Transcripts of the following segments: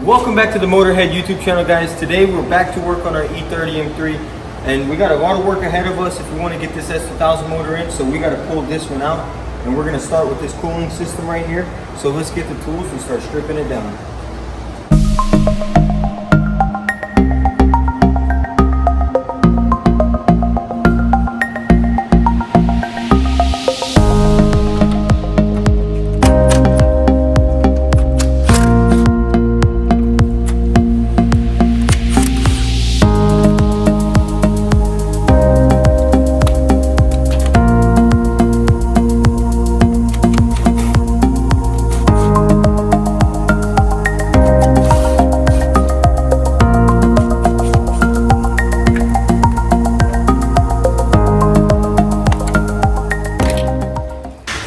Welcome back to the Motorhead YouTube channel, guys. Today we're back to work on our E30 M3, and we got a lot of work ahead of us if we want to get this S2000 motor in. So we got to pull this one out, and we're going to start with this cooling system right here. So let's get the tools and start stripping it down.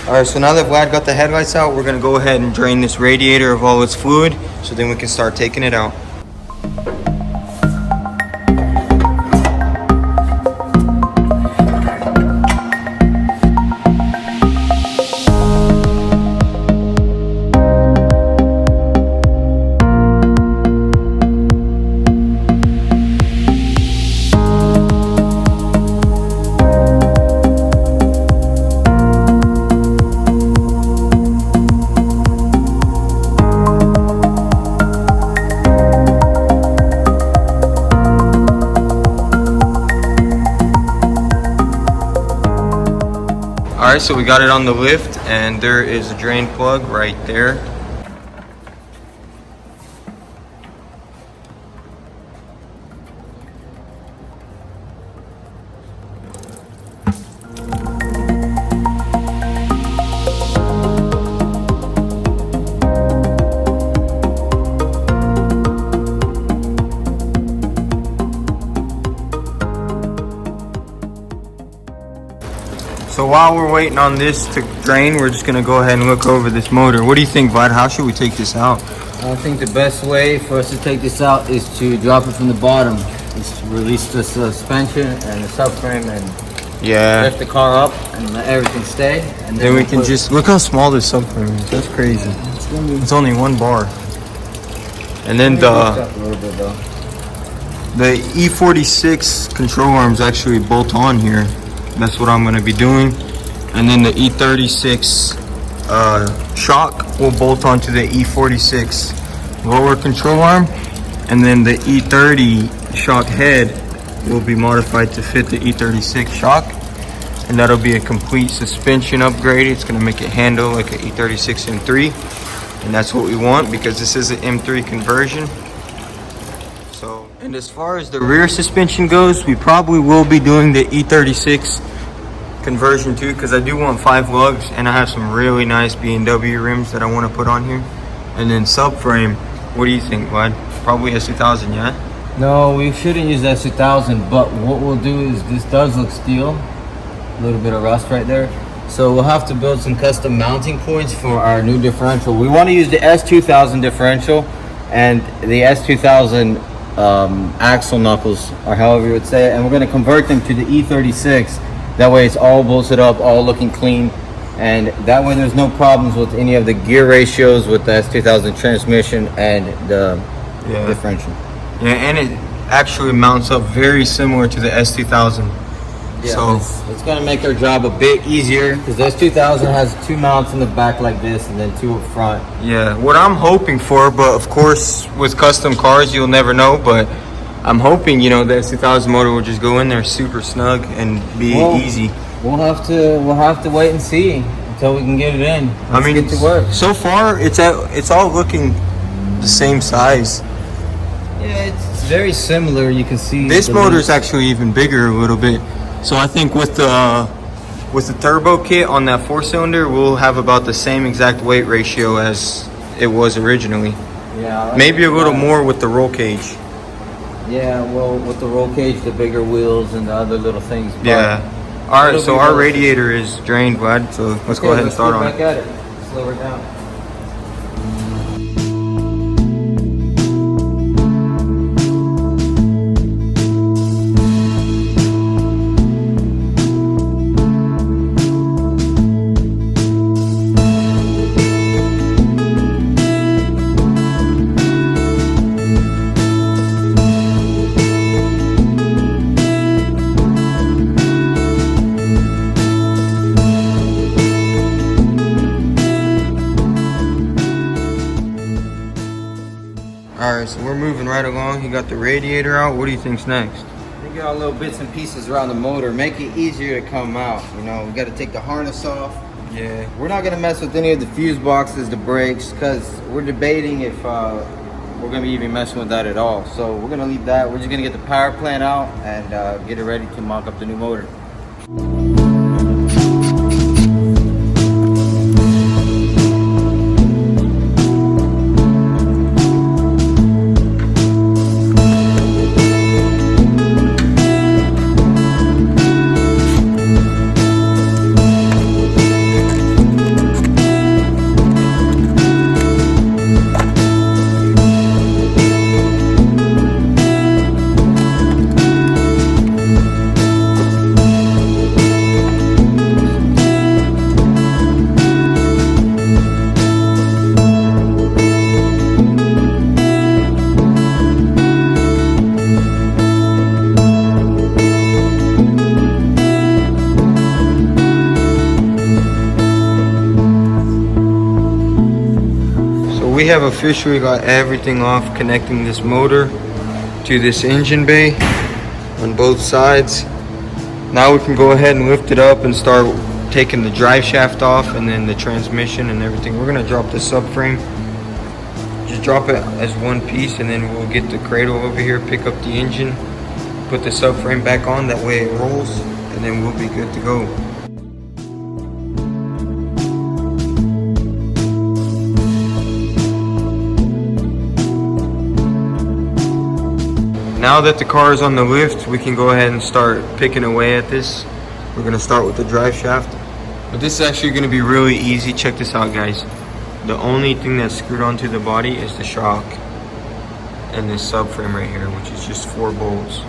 Alright, so now that Vlad got the headlights out, we're going to go ahead and drain this radiator of all its fluid, so then we can start taking it out. Alright, so we got it on the lift, and there is a drain plug right there. So while we're waiting on this to drain, we're just gonna go ahead and look over this motor. What do you think, Vlad? How should we take this out? I think the best way for us to take this out is to drop it from the bottom. Is to release the suspension and the subframe and lift the car up and let everything stay. And then we can just look how small this subframe is. That's crazy. It's only 1 bar. And then the E46 control arms actually bolt on here. That's what I'm going to be doing. And then the E36 shock will bolt onto the E46 lower control arm, and then the E30 shock head will be modified to fit the E36 shock, and that'll be a complete suspension upgrade. It's going to make it handle like an E36 M3, and that's what we want because this is an M3 conversion. And as far as the rear suspension goes, we probably will be doing the E36 conversion too, because I do want 5 lugs, and I have some really nice B&W rims that I want to put on here. And then subframe, what do you think, Vlad? Probably S2000, yeah? No, we shouldn't use S2000, but what we'll do is, this does look steel, a little bit of rust right there. So we'll have to build some custom mounting points for our new differential. We want to use the S2000 differential and the S2000 axle knuckles, or however you would say it, and we're going to convert them to the E36. That way it's all bolted up, all looking clean, and that way there's no problems with any of the gear ratios with the S2000 transmission and the differential. Yeah, and it actually mounts up very similar to the S2000. Yeah, so it's going to make our job a bit easier, because the S2000 has 2 mounts in the back like this and then 2 up front. Yeah, what I'm hoping for, but of course with custom cars you'll never know, but I'm hoping, you know, the S2000 motor will just go in there super snug and be easy. We'll have to wait and see until we can get it in. Let's get to work. So far it's all looking the same size. Yeah, it's very similar. You can see this motor is actually even bigger a little bit. So I think with the turbo kit on that 4-cylinder, we'll have about the same exact weight ratio as it was originally. Yeah. Maybe a little more with the roll cage. Yeah, well, with the roll cage, the bigger wheels and the other little things. Yeah. All right, so our radiator is drained, Vlad. So let's go ahead and start on it. Back at it. Slow her down. Alright, so we're moving right along. He got the radiator out. What do you think's next? We got little bits and pieces around the motor, make it easier to come out. You know, we got to take the harness off. Yeah. We're not gonna mess with any of the fuse boxes, the brakes, because we're debating if we're gonna be even messing with that at all. So we're gonna leave that. We're just gonna get the power plant out and get it ready to mock up the new motor. We have officially got everything off, connecting this motor to this engine bay on both sides. Now we can go ahead and lift it up and start taking the drive shaft off and then the transmission and everything. We're gonna drop the subframe, just drop it as one piece, and then we'll get the cradle over here, pick up the engine, put the subframe back on, that way it rolls, and then we'll be good to go. Now that the car is on the lift, we can go ahead and start picking away at this. We're gonna start with the drive shaft. But this is actually gonna be really easy. Check this out, guys. The only thing that's screwed onto the body is the shock and this subframe right here, which is just 4 bolts.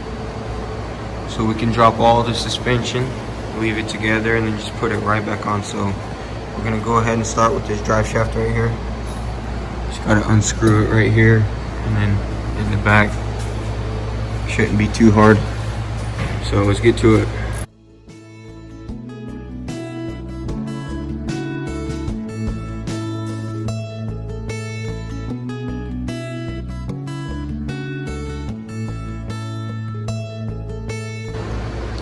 So we can drop all the suspension, leave it together, and then just put it right back on. So we're gonna go ahead and start with this drive shaft right here. Just gotta unscrew it right here, and then in the back. Shouldn't be too hard. So let's get to it.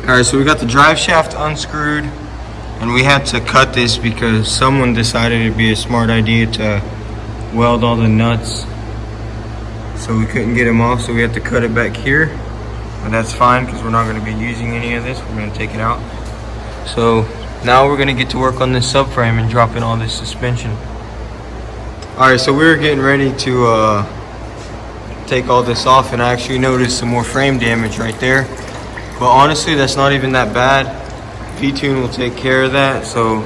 Alright, so we got the drive shaft unscrewed, and we had to cut this because someone decided it'd be a smart idea to weld all the nuts. So we couldn't get them off, so we had to cut it back here. But that's fine because we're not going to be using any of this. We're going to take it out. So now we're going to get to work on this subframe and drop in all this suspension. Alright, so we were getting ready to take all this off, and I actually noticed some more frame damage right there. But honestly, that's not even that bad. P-Tune will take care of that. So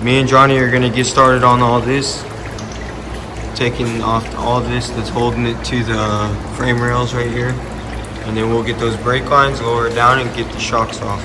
me and Johnny are going to get started on all this. Taking off all this that's holding it to the frame rails right here, and then we'll get those brake lines, lower it down, and get the shocks off.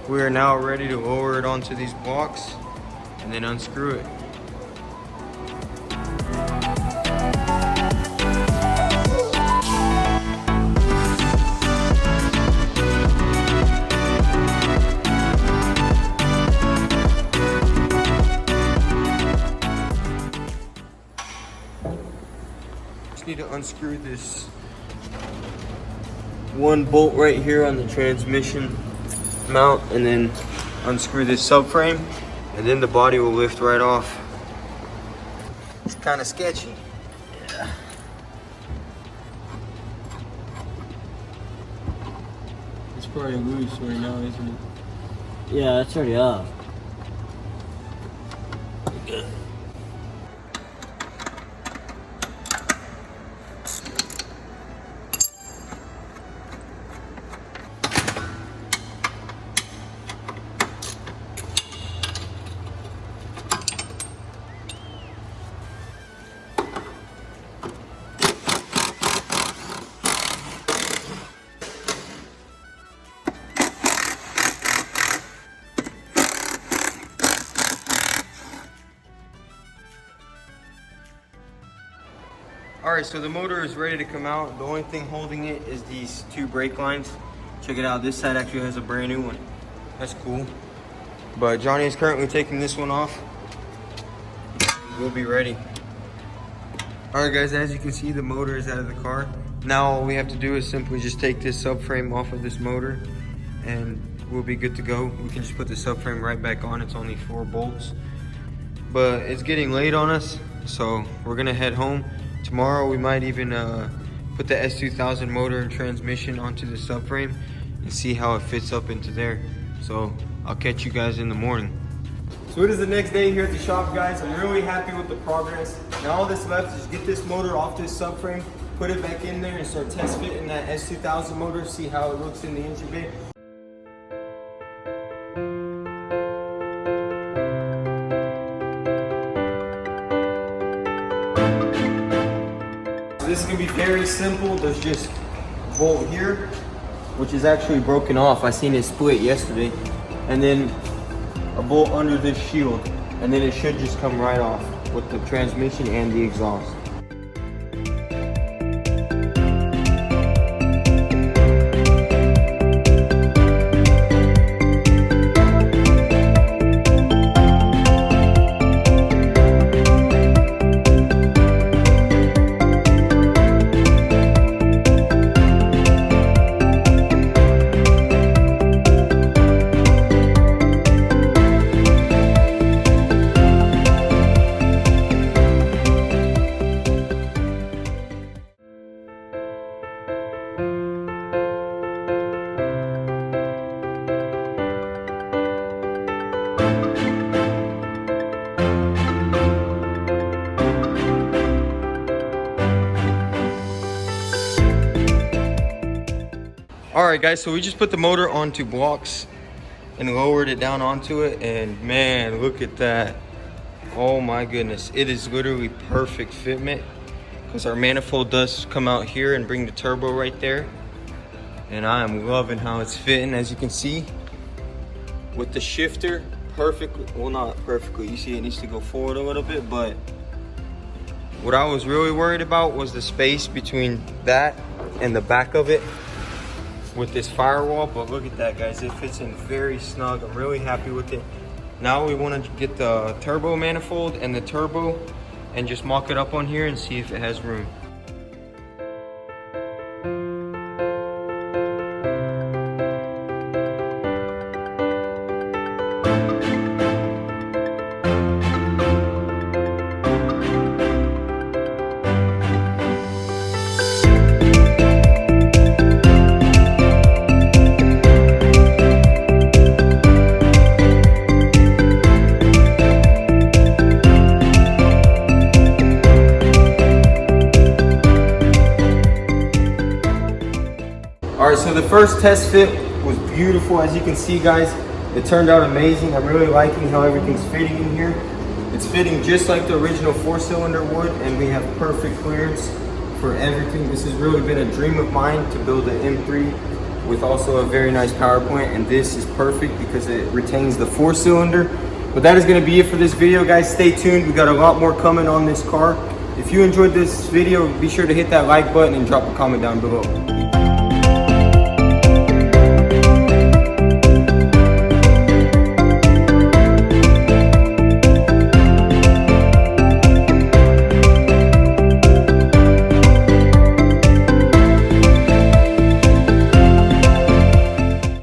We are now ready to lower it onto these blocks and then unscrew it. need to unscrew this one bolt right here on the transmission mount, and then unscrew this subframe, and then the body will lift right off. It's kind of sketchy. Yeah. It's probably loose right now, isn't it? Yeah, it's already off. Alright, so the motor is ready to come out. The only thing holding it is these two brake lines. Check it out, this side actually has a brand new one. That's cool. But Johnny is currently taking this one off. We'll be ready. Alright guys, as you can see, the motor is out of the car. Now all we have to do is simply just take this subframe off of this motor and we'll be good to go. We can just put the subframe right back on. It's only 4 bolts. But it's getting late on us, so we're gonna head home. Tomorrow we might even put the S2000 Motor and Transmission onto the subframe and see how it fits up into there. So I'll catch you guys in the morning. So it is the next day here at the shop, guys. I'm really happy with the progress. Now all that's left is get this motor off this subframe, put it back in there and start test fitting that S2000 motor, see how it looks in the entry bay. This is gonna be very simple. There's just a bolt here, which is actually broken off. I seen it split yesterday. And then a bolt under this shield. And then it should just come right off with the transmission and the exhaust. Alright guys, so we just put the motor onto blocks and lowered it down onto it, and man, look at that. Oh my goodness, it is literally perfect fitment because our manifold does come out here and bring the turbo right there. And I am loving how it's fitting, as you can see, with the shifter perfectly. Well, not perfectly, you see it needs to go forward a little bit, but what I was really worried about was the space between that and the back of it with this firewall. But look at that, guys, it fits in very snug. I'm really happy with it. Now we want to get the turbo manifold and the turbo and just mock it up on here and see if it has room. All right, so the first test fit was beautiful. As you can see, guys, it turned out amazing. I'm really liking how everything's fitting in here. It's fitting just like the original 4-cylinder would, and we have perfect clearance for everything. This has really been a dream of mine to build an M3 with also a very nice power plant, and this is perfect because it retains the 4-cylinder. But that is gonna be it for this video, guys. Stay tuned, we got a lot more coming on this car. If you enjoyed this video, be sure to hit that like button and drop a comment down below.